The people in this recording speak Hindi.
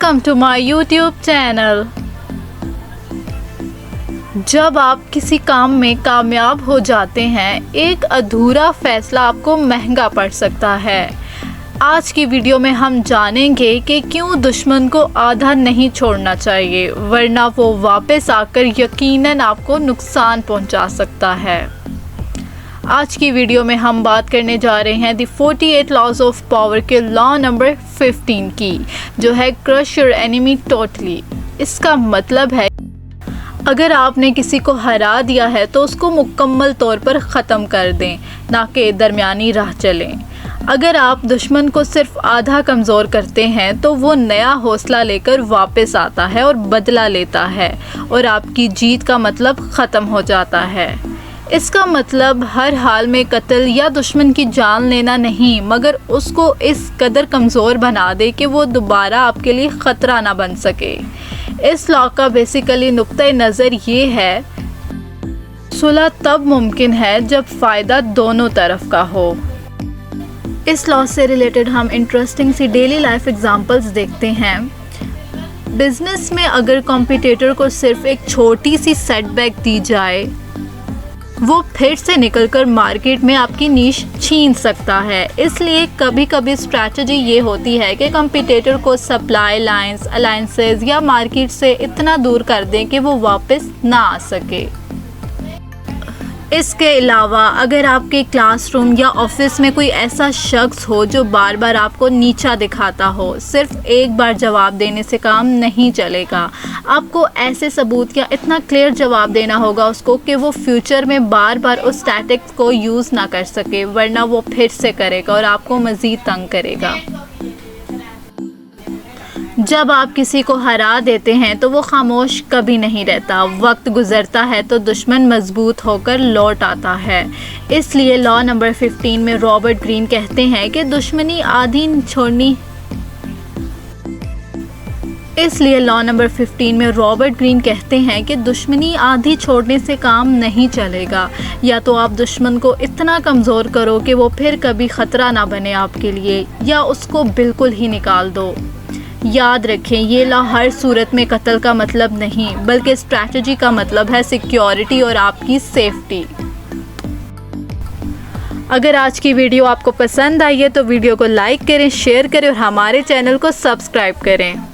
Welcome to my YouTube channel. जब आप किसी काम में कामयाब हो जाते हैं, एक अधूरा फैसला आपको महंगा पड़ सकता है। आज की वीडियो में हम जानेंगे कि क्यों दुश्मन को आधा नहीं छोड़ना चाहिए, वरना वो वापस आकर यकीनन आपको नुकसान पहुंचा सकता है। आज की वीडियो में हम बात करने जा रहे हैं दी 48 लॉज ऑफ पावर के लॉ नंबर 15 की, जो है क्रश योर एनिमी टोटली। इसका मतलब है अगर आपने किसी को हरा दिया है तो उसको मुकम्मल तौर पर ख़त्म कर दें, ना कि दरमियानी राह चलें। अगर आप दुश्मन को सिर्फ आधा कमज़ोर करते हैं तो वो नया हौसला लेकर वापस आता है और बदला लेता है, और आपकी जीत का मतलब ख़त्म हो जाता है। इसका मतलब हर हाल में कत्ल या दुश्मन की जान लेना नहीं, मगर उसको इस कदर कमज़ोर बना दे कि वो दोबारा आपके लिए ख़तरा ना बन सके। इस लॉ का बेसिकली नुक्ता नज़र ये है, सुलह तब मुमकिन है जब फ़ायदा दोनों तरफ का हो। इस लॉ से रिलेटेड हम इंटरेस्टिंग सी डेली लाइफ एग्जांपल्स देखते हैं। बिजनेस में अगर कॉम्पिटिटर को सिर्फ एक छोटी सी सेटबैक दी जाए, वो फिर से निकलकर मार्केट में आपकी नीश छीन सकता है। इसलिए कभी कभी स्ट्रैटेजी ये होती है कि कॉम्पिटिटर को सप्लाई लाइंस, अलायंसेस या मार्केट से इतना दूर कर दें कि वो वापस ना आ सके। इसके अलावा अगर आपके क्लासरूम या ऑफिस में कोई ऐसा शख्स हो जो बार बार आपको नीचा दिखाता हो, सिर्फ एक बार जवाब देने से काम नहीं चलेगा। आपको ऐसे सबूत या इतना क्लियर जवाब देना होगा उसको कि वो फ्यूचर में बार बार उस टैक्टिक्स को यूज़ ना कर सके, वरना वो फिर से करेगा और आपको मज़ीद तंग करेगा। जब आप किसी को हरा देते हैं तो वो खामोश कभी नहीं रहता। वक्त गुजरता है तो दुश्मन मजबूत होकर लौट आता है। इसलिए लॉ नंबर 15 में रॉबर्ट ग्रीन कहते हैं कि दुश्मनी आधी छोड़नी आधी छोड़ने से काम नहीं चलेगा। या तो आप दुश्मन को इतना कमज़ोर करो कि वो फिर कभी ख़तरा ना बने आपके लिए, या उसको बिल्कुल ही निकाल दो। याद रखें, ये लॉ हर सूरत में कत्ल का मतलब नहीं, बल्कि स्ट्रैटेजी का मतलब है सिक्योरिटी और आपकी सेफ्टी। अगर आज की वीडियो आपको पसंद आई है तो वीडियो को लाइक करें, शेयर करें और हमारे चैनल को सब्सक्राइब करें।